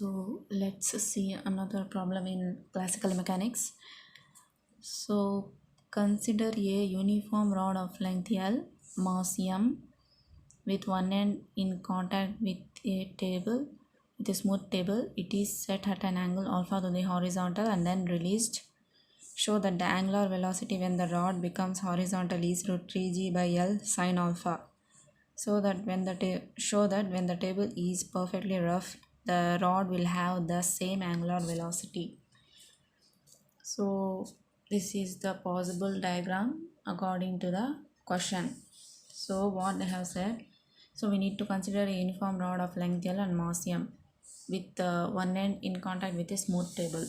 So let's see another problem in classical mechanics. So consider a uniform rod of length L, mass M, with one end in contact with a smooth table. It is set at an angle alpha to the horizontal and then released. Show that the angular velocity when the rod becomes horizontal is root 3g by L sine alpha. Show that when the table is perfectly rough, the rod will have the same angular velocity. So this is the possible diagram according to the question. So what they have said, so we need to consider a uniform rod of length L and mass M with one end in contact with a smooth table.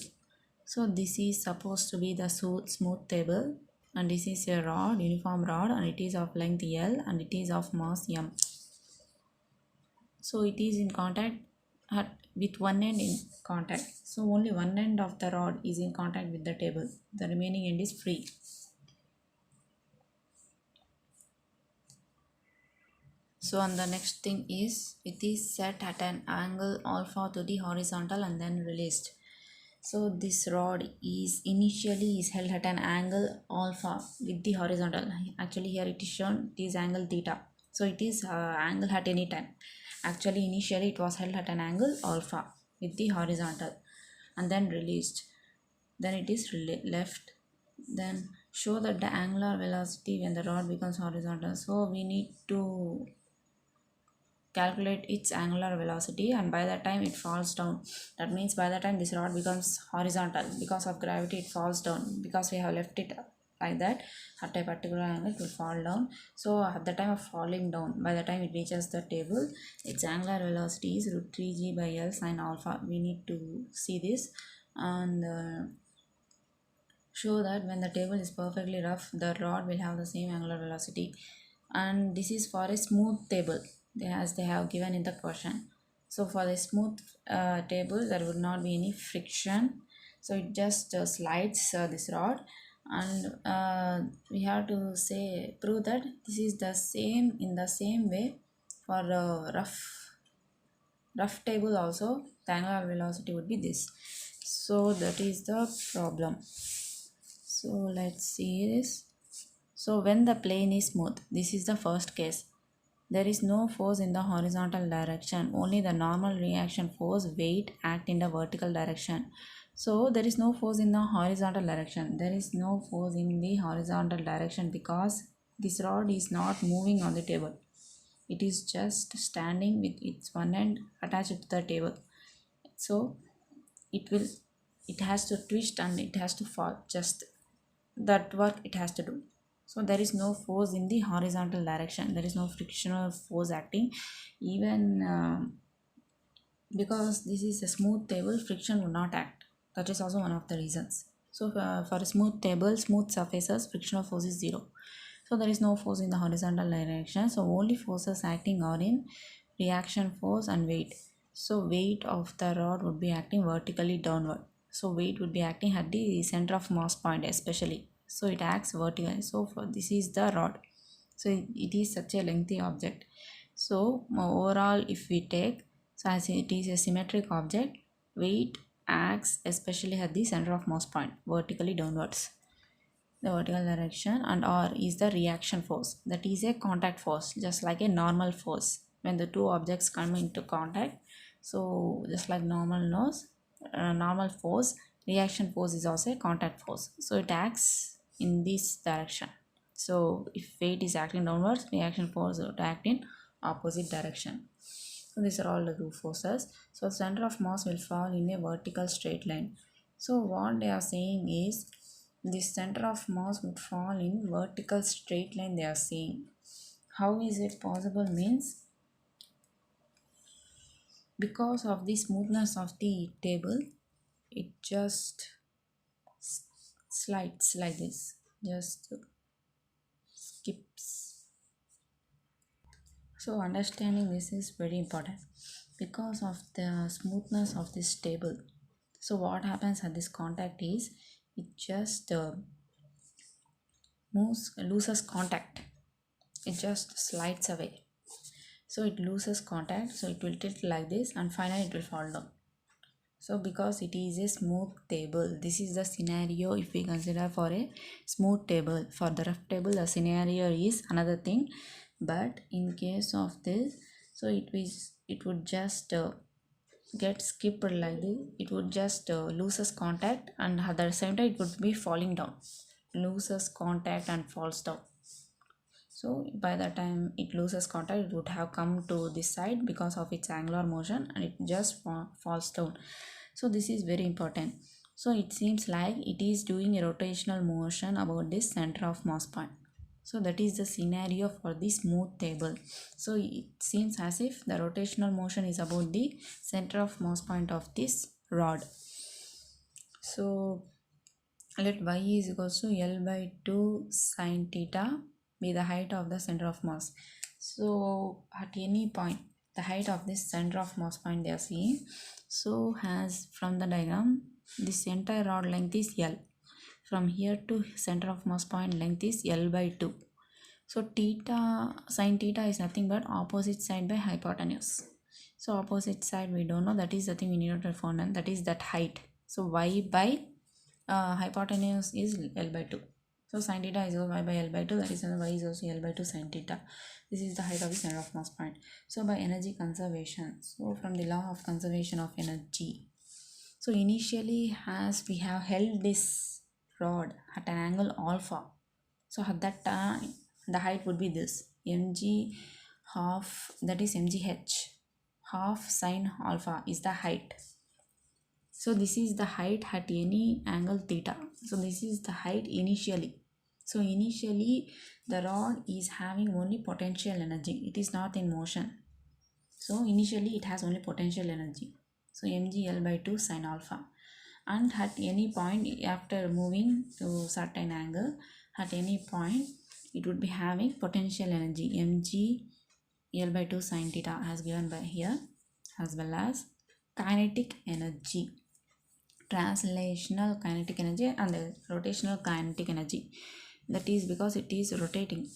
So this is supposed to be the smooth table, and this is a rod, uniform rod, and it is of length L and it is of mass M. So it is in contact with one end in contact. So only one end of the rod is in contact with the table. The remaining end is free. So and the next thing is it is set at an angle alpha to the horizontal and then released. So this rod is held at an angle alpha with the horizontal. Actually here it is shown it is angle theta. So it is angle at any time. Actually initially it was held at an angle alpha with the horizontal and then released. Then it is left. Then show that the angular velocity when the rod becomes horizontal. So we need to calculate its angular velocity, and by that time it falls down. That means by the time this rod becomes horizontal, because of gravity it falls down, because we have left it like that at a particular angle it will fall down. So at the time of falling down, by the time it reaches the table, its angular velocity is root 3g by L sine alpha. We need to see this and show that when the table is perfectly rough, the rod will have the same angular velocity. And this is for a smooth table, as they have given in the question. So for the smooth table, there would not be any friction. So it just slides this rod, and we have to say prove that this is the same in the same way for rough table also. The angular velocity would be this. So that is the problem. So let's see this. So when the plane is smooth, this is the first case. There is no force in the horizontal direction, only the normal reaction force weight act in the vertical direction. So there is no force in the horizontal direction. There is no force in the horizontal direction because this rod is not moving on the table. It is just standing with its one end attached to the table. So it will it has to twist and it has to fall, just that work it has to do. So there is no force in the horizontal direction, there is no frictional force acting. Even because this is a smooth table, friction would not act. That is also one of the reasons. So for a smooth table, smooth surfaces, frictional force is zero. So there is no force in the horizontal direction, so only forces acting are in reaction force and weight. So weight of the rod would be acting vertically downward. So weight would be acting at the center of mass point especially. So it acts vertically. So for this is the rod. So it is such a lengthy object. So overall if we take, so as it is a symmetric object, weight acts especially at the center of mass point vertically downwards, the vertical direction, and R is the reaction force, that is a contact force just like a normal force when the two objects come into contact. So just like normal force, reaction force is also a contact force, so it acts in this direction. So if weight is acting downwards, reaction force would act in opposite direction. So these are all the two forces. So center of mass will fall in a vertical straight line. So what they are saying is the center of mass would fall in vertical straight line, they are saying. How is it possible means, because of the smoothness of the table, it just slides like this, just skips. So understanding this is very important because of the smoothness of this table. So what happens at this contact is it just loses contact, it just slides away. So it loses contact, so it will tilt like this and finally it will fall down. So because it is a smooth table, this is the scenario if we consider for a smooth table. For the rough table, the scenario is another thing. But in case of this, so it would just get skipped like this. It would just loses contact, and at the same time it would be falling down, loses contact and falls down. So by the time it loses contact, it would have come to this side because of its angular motion, and it just falls down. So this is very important. So it seems like it is doing a rotational motion about this center of mass point. So that is the scenario for the smooth table. So it seems as if the rotational motion is about the center of mass point of this rod. So let y is equals to L by 2 sine theta be the height of the center of mass. So at any point, the height of this center of mass point they are seeing. So as from the diagram, this entire rod length is L. From here to center of mass point length is L by 2. So theta, sine theta is nothing but opposite side by hypotenuse. So opposite side we don't know, that is the thing we need to find, and that is that height. So y by hypotenuse is L by 2. So sin theta is y by L by 2, that is y is also L by 2 sin theta. This is the height of the center of mass point. So by energy conservation, so from the law of conservation of energy, so initially as we have held this rod at an angle alpha, so at that time the height would be this mg half, that is mgh half sine alpha is the height. So this is the height at any angle theta. So this is the height initially. So initially the rod is having only potential energy. It is not in motion. So initially it has only potential energy. So mgl by 2 sine alpha. And at any point after moving to certain angle, at any point it would be having potential energy mg L by 2 sine theta as given by here, as well as kinetic energy, translational kinetic energy, and the rotational kinetic energy. That is because it is rotating.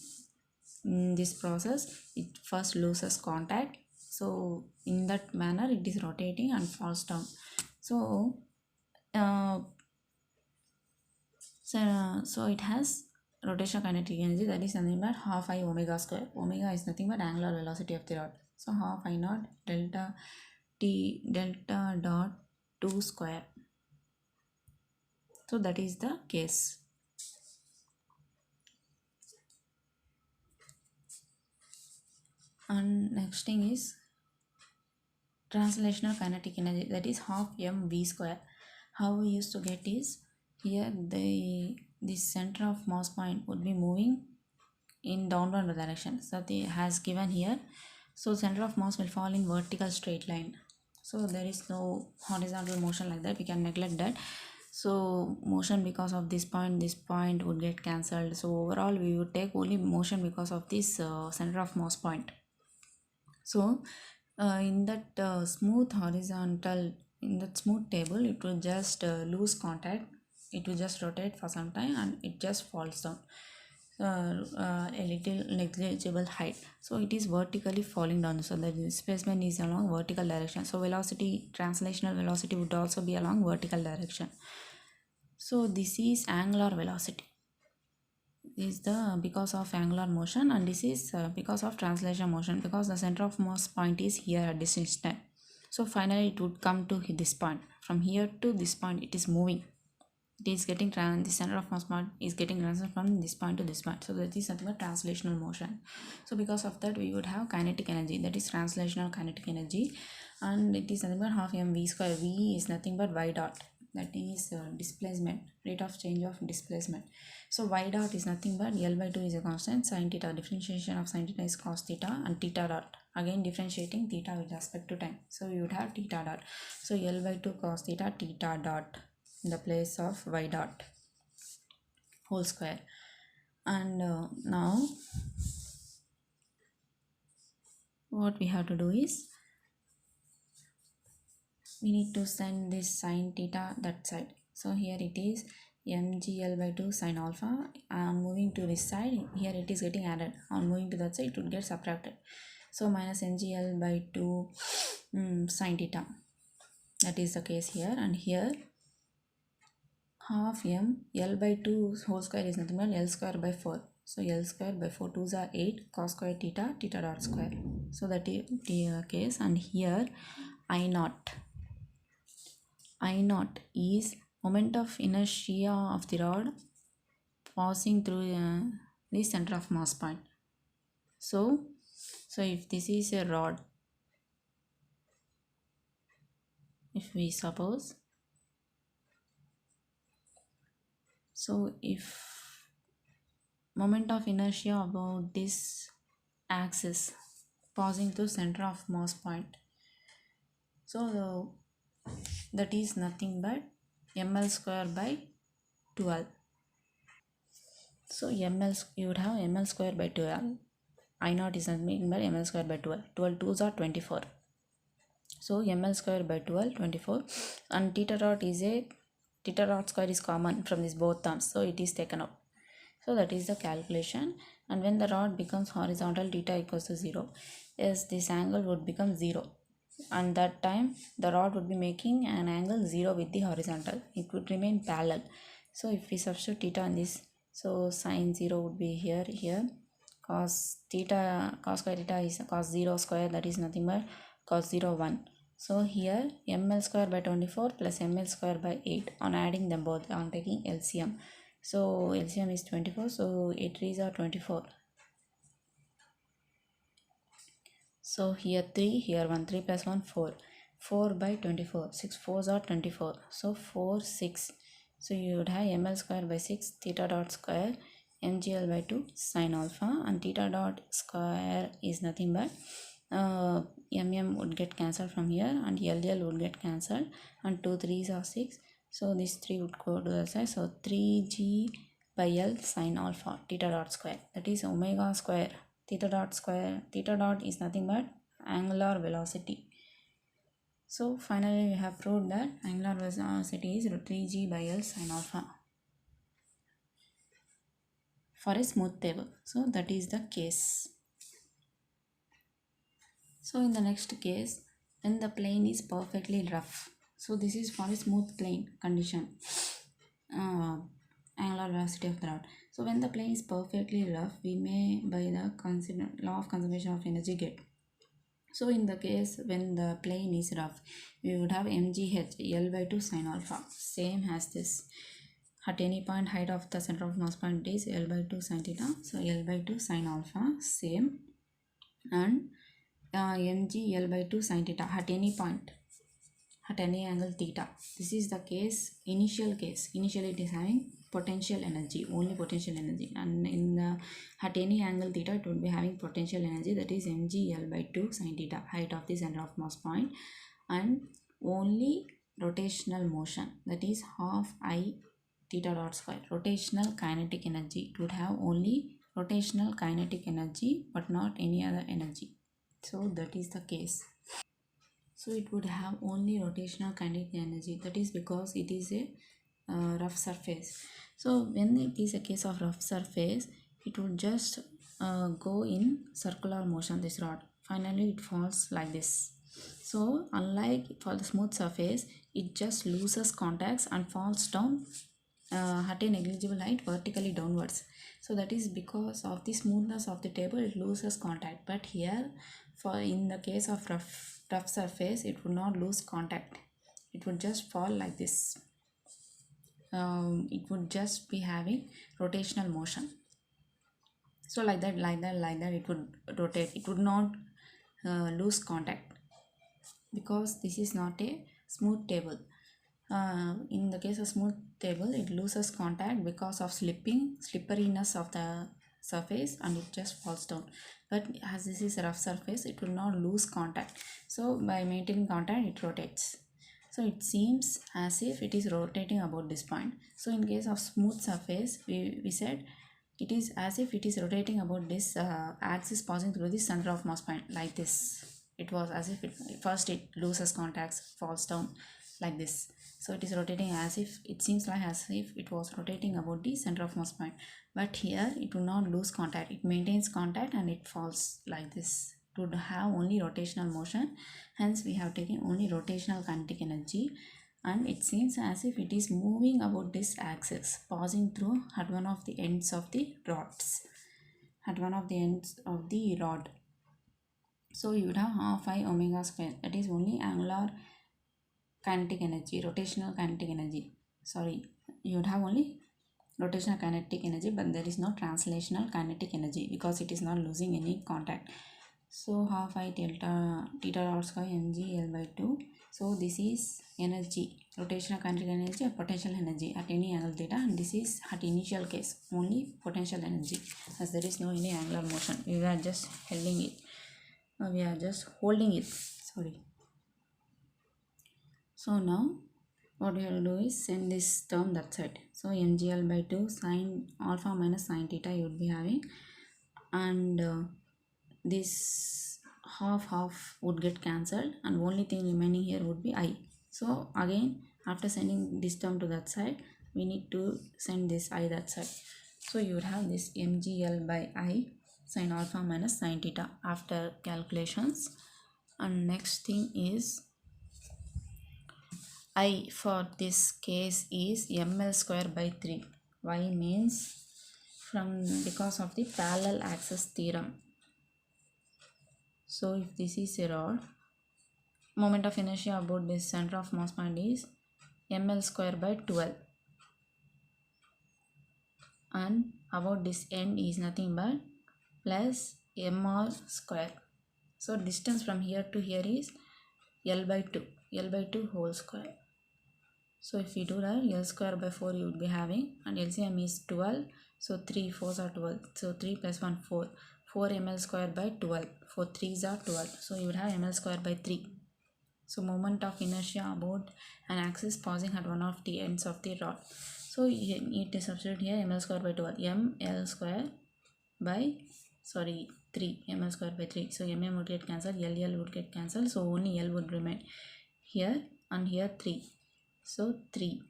In this process it first loses contact, so in that manner it is rotating and falls down. So uh, so it has rotational kinetic energy, that is nothing but half I omega square. Omega is nothing but angular velocity of the rod. So half I naught delta t delta dot 2 square. So that is the case. And next thing is translational kinetic energy, that is half mv square. How we used to get is, here the center of mass point would be moving in downward direction. So they has given here. So center of mass will fall in vertical straight line. So there is no horizontal motion like that. We can neglect that. So motion because of this point would get cancelled. So overall we would take only motion because of this center of mass point. So in that smooth horizontal, in that smooth table, it will just lose contact. It will just rotate for some time and it just falls down a little negligible height. So it is vertically falling down. So the displacement is along vertical direction. So velocity, translational velocity would also be along vertical direction. So this is angular velocity. Is the because of angular motion, and this is because of translation motion, because the center of mass point is here at this instant. So finally it would come to this point. From here to this point it is moving. It is getting the center of mass point is getting transferred from this point to this point. So that is nothing but translational motion. So because of that we would have kinetic energy, that is translational kinetic energy, and it is nothing but half mv square. V is nothing but y dot, that is displacement, rate of change of displacement. So y dot is nothing but L by 2 is a constant, sin theta, differentiation of sin theta is cos theta, and theta dot, again differentiating theta with respect to time. So you would have theta dot. So L by 2 cos theta, theta dot in the place of y dot whole square. And now what we have to do is, we need to send this sin theta that side. So here it is mgl by 2 sin alpha. I am moving to this side, here it is getting added. On moving to that side it would get subtracted. So minus mgl by 2 sin theta. That is the case here. And here half m l by 2 whole square is nothing but l square by 4. So l square by 4 2s are 8 cos square theta theta dot square. So that is the case. And here I naught is moment of inertia of the rod passing through the center of mass point. So if this is a rod, if we suppose, so if moment of inertia about this axis passing through center of mass point, so that is nothing but ml square by 12. So you would have ml square by 12. I naught is nothing but ml square by 12. 12 2s are 24. So ml square by 12 24, and theta dot square is common from these both terms, so it is taken out. So that is the calculation. And when the rod becomes horizontal, theta equals to 0, yes, this angle would become 0, and that time the rod would be making an angle 0 with the horizontal. It would remain parallel. So if we substitute theta in this, so sine 0 would be here cos square theta is cos 0 square, that is nothing but cos 0 1. So here ml square by 24 plus ml square by 8, on adding them both, on taking LCM. So LCM is 24, so 8 3s are 24. So here 3, here 1, 3 plus 1 4. 4 by 24, 6 4s are 24, so 4 6. So you would have ml square by 6 theta dot square mgl by 2 sine alpha, and theta dot square is nothing but mm would get cancelled from here, and ll would get cancelled, and 2 3s are 6, so this 3 would go to the side. So 3g by l sine alpha theta dot square, that is omega square theta dot square. Theta dot is nothing but angular velocity. So finally we have proved that angular velocity is 3g by l sine alpha for a smooth table. So that is the case. So in the next case, when the plane is perfectly rough, so this is for a smooth plane condition, angular velocity of the rod. So when the plane is perfectly rough, we may by the law of conservation of energy get. So in the case when the plane is rough, we would have mgh l by 2 sine alpha, same as this. At any point height of the center of mass point is l by 2 sine theta, so l by 2 sine alpha same, and mg l by 2 sine theta at any point, at any angle theta. This is the case, initially it is having potential energy, only potential energy, and in the at any angle theta it would be having potential energy, that is mg l by 2 sine theta, height of the center of mass point, and only rotational motion, that is half I theta dot square. Rotational kinetic energy, it would have only rotational kinetic energy but not any other energy. So that is the case. So it would have only rotational kinetic energy, that is because it is a rough surface. So when it is a case of rough surface, it would just go in circular motion, this rod. Finally it falls like this. So unlike for the smooth surface, it just loses contacts and falls down at a negligible height vertically downwards. So that is because of the smoothness of the table, it loses contact. But here, for in the case of rough surface, it would not lose contact, it would just fall like this. It would just be having rotational motion. So like that it would rotate, it would not lose contact, because this is not a smooth table. In the case of smooth table, it loses contact because of slipperiness of the surface, and it just falls down. But as this is a rough surface, it will not lose contact, so by maintaining contact it rotates. So it seems as if it is rotating about this point. So in case of smooth surface, we said it is as if it is rotating about this axis passing through the center of mass point, like this. It was as if first it loses contacts, falls down like this. So it is rotating as if, it seems like as if it was rotating about the center of mass point. But here it will not lose contact, it maintains contact and it falls like this. to have only rotational motion. Hence we have taken only rotational kinetic energy, and it seems as if it is moving about this axis, passing through at one of the ends of the rods, at one of the ends of the rod. So you would have half I omega square, that is only angular kinetic energy, rotational kinetic energy. Sorry, you would have only rotational kinetic energy, but there is no translational kinetic energy because it is not losing any contact. So half I delta theta dot square mg L by 2. So this is energy, rotational kinetic energy or potential energy at any angle theta, and this is at initial case only potential energy, as there is no any angular motion. We are just holding it. We are just holding it. Sorry. So now what we have to do is send this term that side. So mgl by 2 sine alpha minus sine theta you would be having, and this half would get cancelled, and only thing remaining here would be I. So again, after sending this term to that side, we need to send this I that side. So you would have this mgl by I sine alpha minus sine theta after calculations. And next thing is I for this case is ml square by 3. Why means because of the parallel axis theorem. So if this is a rod, moment of inertia about this center of mass point is ml square by 12, and about this end is nothing but plus mr square. So distance from here to here is L by 2 whole square. So if we do that, L square by 4 you would be having, and LCM is 12. So 3 4s are 12. So 3 plus 1 4. 4 ml square by 12. 4 3s are 12. So you would have ml square by 3. So moment of inertia about an axis passing at one of the ends of the rod. So you need to substitute here ml square by 12. ml square by 3. ml square by 3. So mm would get cancelled. L would get cancelled. So only L would remain here, and here 3. So 3,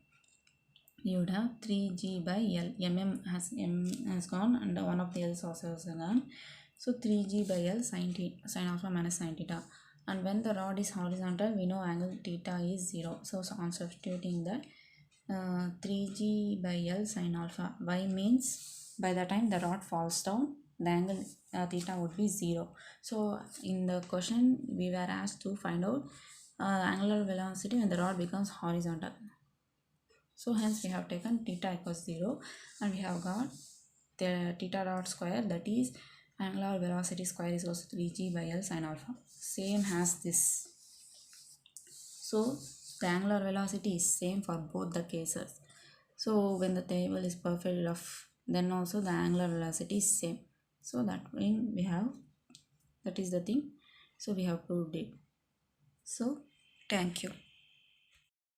you would have 3g by L. M has gone, and one of the L's also has gone. So 3g by L sine alpha minus sine theta. And when the rod is horizontal, we know angle theta is 0. So on substituting that, 3g by L sine alpha. Y means by the time the rod falls down, the angle theta would be 0. So in the question, we were asked to find out angular velocity when the rod becomes horizontal. So hence we have taken theta equals 0, and we have got the theta dot square, that is angular velocity square is also 3g by L sine alpha. Same as this. So the angular velocity is same for both the cases. So when the table is perfectly rough, then also the angular velocity is same. So that means we have, that is the thing. So we have proved it. So thank you.